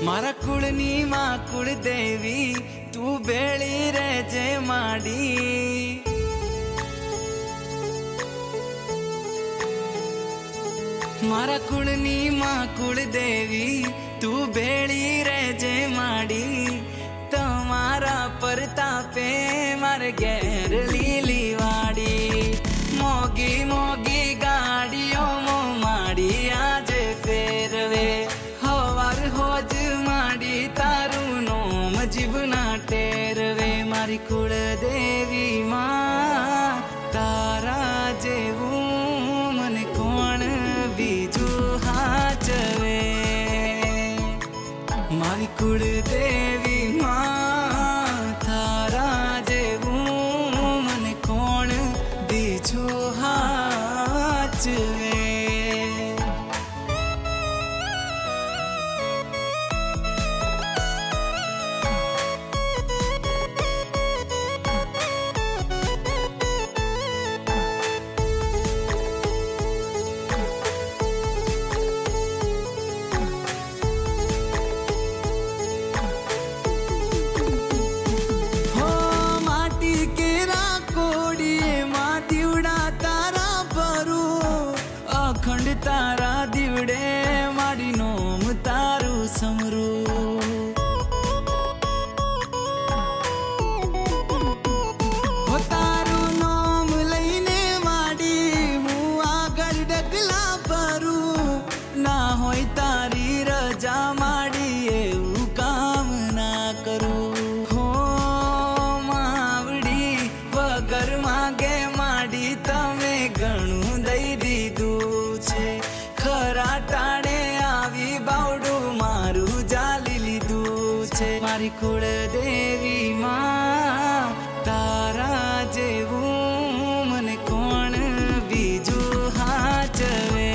મારા કુળની માં કુળદેવી તું બેળી રહેજે માડી. મારા કુળની માં કુળદેવી તું બેળી રહેજે માડી. તમારા પરતાપે મારે ઘેર લીલી વાડી. મોગી મોગી ગાડીઓ માડી આજે ફેરવે. હવાર હોજ માડી તારું નોમ જીવના ટેરવે. મારી કુળદેવી માં તારા જેવું મને કોણ બીજું હાચવે. મારી કુળદેવી માં તારા જેવું મને કોણ બીજું હાચવે. અખંડ તારા દીવડે મારી નોમ તારું સમરું. તારું નોમ લઈને માડી હું આગળ ડગલા ભરું. ના હોય તારી રજા માડી એવું કામ ના કરું. હો માવડી વગર માગે માડી તમે ઘણું દઈ દીધું. ખરા ટાણે આવી બાવડું મારું જાલી લીધું છે. મારી કુળદેવી માં તારા જેવું મને કોણ બીજું હાચવે.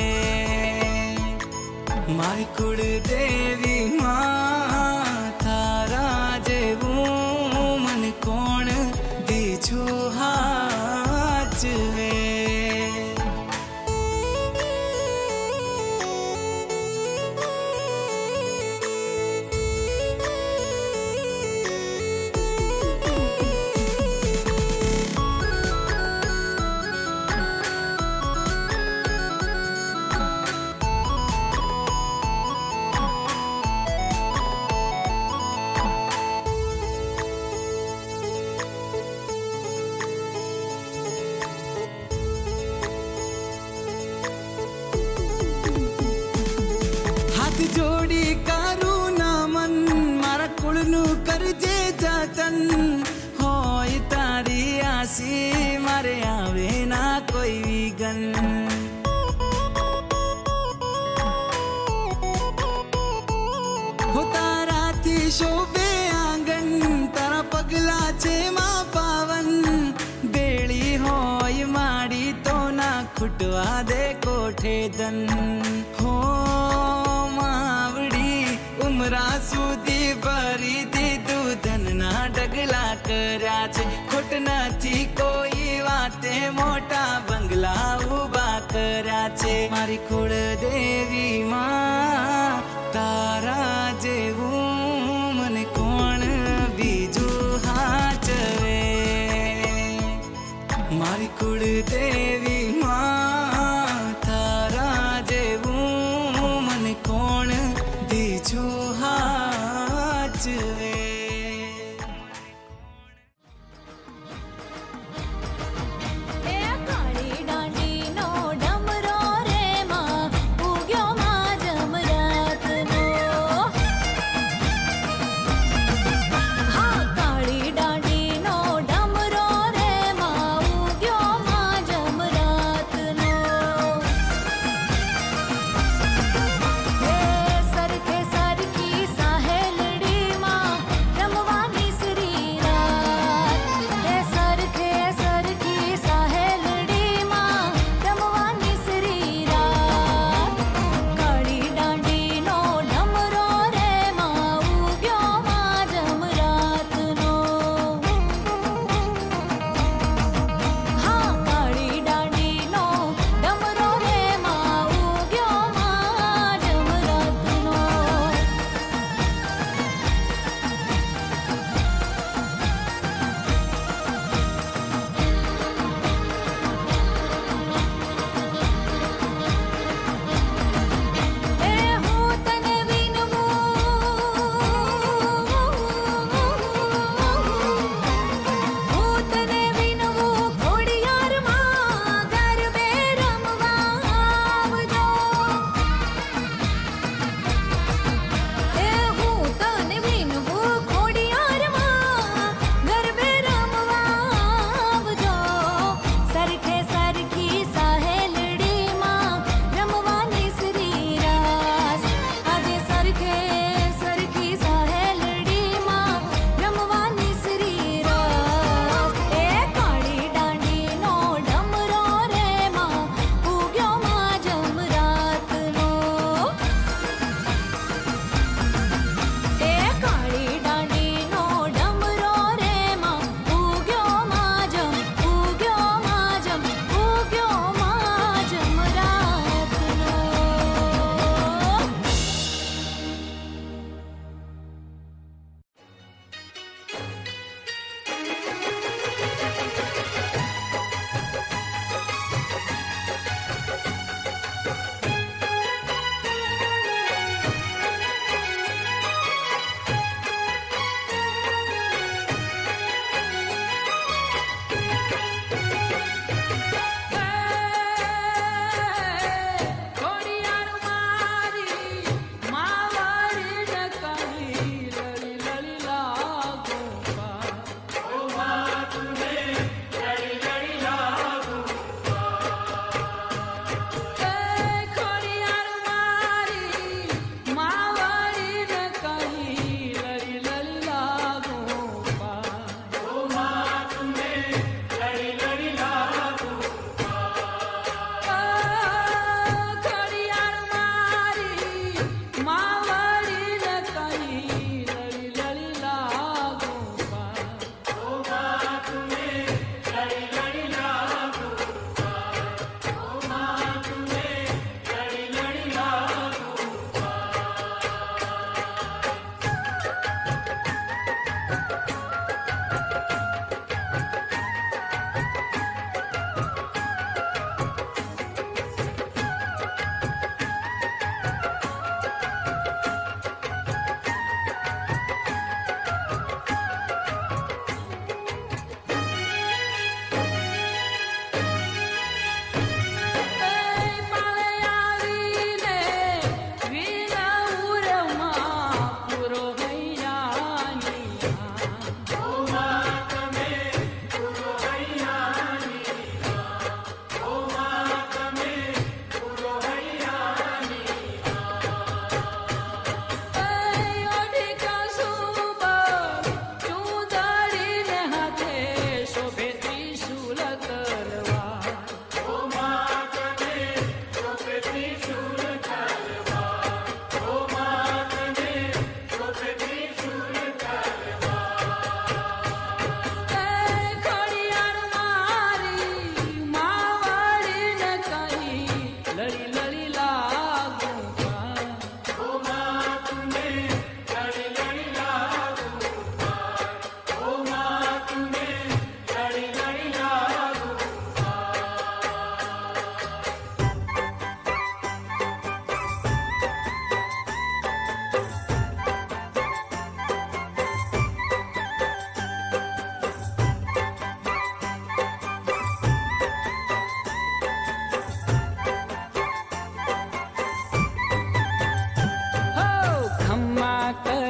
મારી કુળદેવી માં તારા જેવું મને કોણ બીજું હાચવે. જોડી કરું નમન મારા કુળનું કરજે જતન. હોય તારી આસી મારે આવે ના કોઈ વિઘન. હો તારાથી શોભે આંગણ તારા પગલા છે માં પાવન. બેળી હોય માડી તો ના ખૂટવા દે કોઠે ધન. હો ઉમરા સુધી ભરી દીધું ધનના ડગલા કર્યા છે. ખોટ નથી કોઈ વાતે મોટા બંગલા ઉભા કર્યા છે. મારી કુળદેવી માં તારા જેવું મને કોણ બીજું હાચવે. મારી કુળદેવી માં તારા જેવું મને કોણ બીજું હાચવે. દાંડીનો ડમરો રે માં ઉગ્યો માં જમરાત.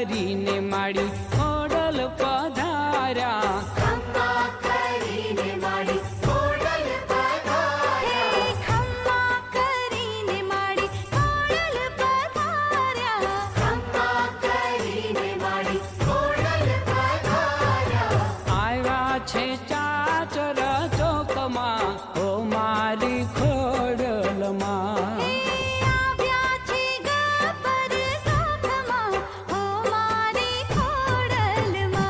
કરીને માડી ખોડલ પધાર્યા ખમ્મા કરીને માડી ખોડલ પધાર્યા ખમ્મા કરીને માડી ખોડલ પધાર્યા ખમ્મા કરીને માડી ખોડલ પધાર્યા આવ્યા છે ચાચર ચોકમાં ઓ મારી ખોડલમાં આવ્યા છે ગબ્બર ચોકમાં ઓ મારી ખોડલમાં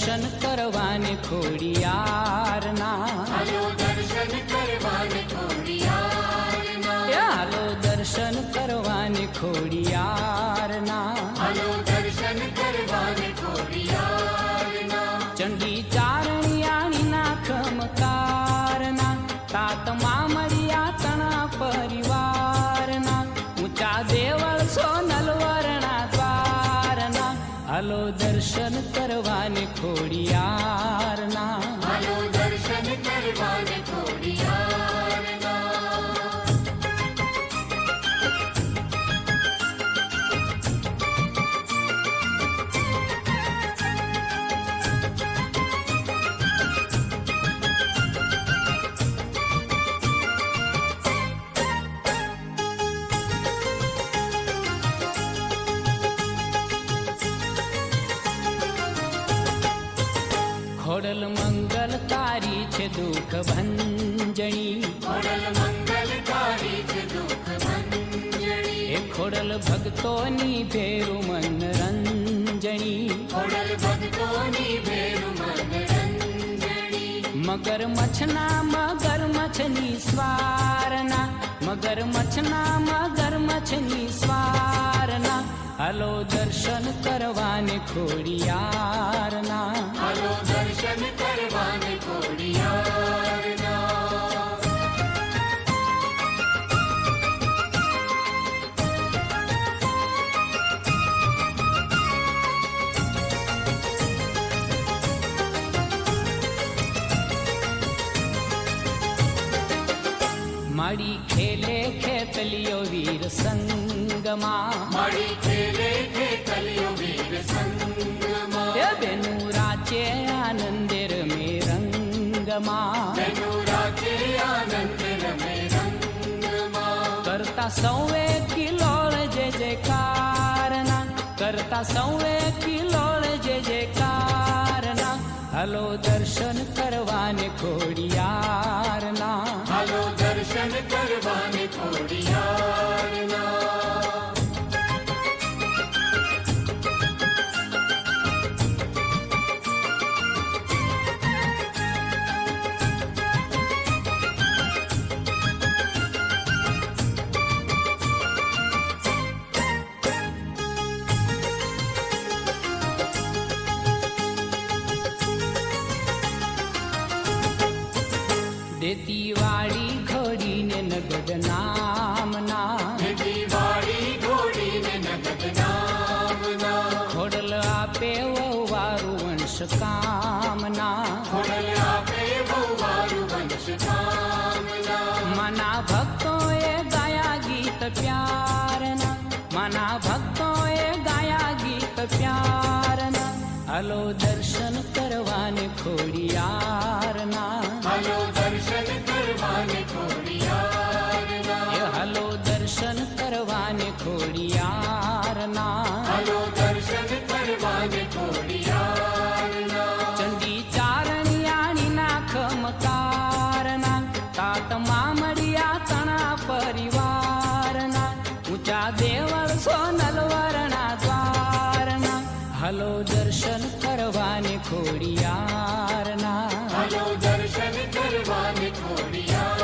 દર્શન કરવાને ખોડિયારના હાલો દર્શન કરવાને ખોડિયારના હાલો દર્શન કરવાને ખોડિયારના હાલો દર્શન કરવાને ખોડિયારના ચંડી ચારણિયાણીના ખમકારના તાત મામડિયા તણા પરિવારના ઊંચા દેવળ સોનલવરણા દ્વારના હાલો દર્શન કરવાને ખોડિયારના હાલો દર્શન કરવાને ખોડિયારના ખોડલ મંગલકારી છે દુઃખ ભંજણી ખોડલ મંગલકારી છે દુઃખ ભંજણી એ ખોડલ ભક્તોની ભેરુ મન રંજણી ખોડલ ભક્તોની ભેરુ મન રંજણી મગરમચ્છના મગરમચ્છની સ્વારના મગરમચ્છના મગરમચ્છની સ્વારના હાલો દર્શન કરવાને ખોડિયારના હાલો દર્શન કરવાને ખોડિયારના માડી ખેલે ખેતલિયો વીર સંગમાં માડી ખેલે ખેતલિયો વીર સંગમાં એ બેનું રાચે આનંદે રમે રંગમાં બેનો રાજે આનંદ રમે રંગમાં કરતા સૌએ કિલોળ જય જયકારના કરતા સૌએ કિલોળ જય જયકારના હાલો દર્શન કરવાને ખોડિયારના હાલો દર્શન કરવાને ખોડિયારના દેતી વાળી ઘોડીને નગદ નામના દિવાળી ઘોડીને નગદ નામના ખોડલ આપે વહુવારું વંશ કામના ખોડલ આપે વહુવારું વંશ કામના મના ભક્તોએ ગાયા ગીત પ્યારના મના ભક્તોએ ગાયા ગીત પ્યારના હાલો દર્શન કરવાને ખોડિયારના હાલો દર્શન કરવાને એ ખોડિયારના હાલો દર્શન કરવાને ખોડિયારના હાલો દર્શન કરવાને ખોડિયારના ચંડી ચારણિયાણીના ખમકારના તાત મામડિયા તણા પરિવારના ઊંચા દેવળ સોનલવરણા દ્વારના હાલો દર્શન કરવાને ખોડિયારના હાલો દર્શન કરવાને ખોડિયારના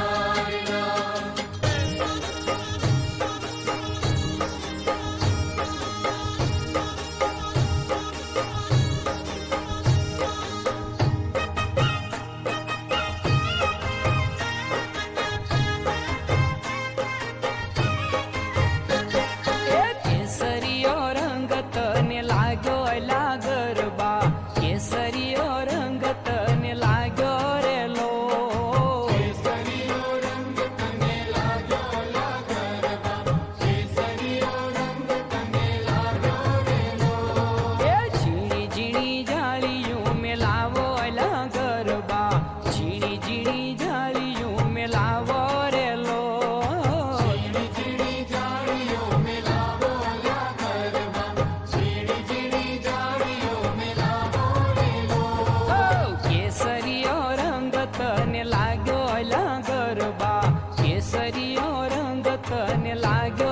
કેસરીયો રંગ તને લાગ્યો એલા ગરબા કેસરીયો રંગ તને લાગ્યો રેલો કેસરીયો રંગ તને લાગ્યો ગરબા કેસરીયો રંગ તને લાગ્યો રેલો એ ઝીણી ઝીણી જાળીયું મેલાવો એલા ગરબા ઝીણી ઝીણી જાળીયું મેલાવો રેલો ઝીણી ઝીણી જાળીઓ મેલાવો લા ગરબા ઝીણી ઝીણી જાળીઓ મેલાવો રેલો કેસરીયો રંગ તને લાગ્યો એલા ગરબા કેસરીયો રંગ તને લાગ્યો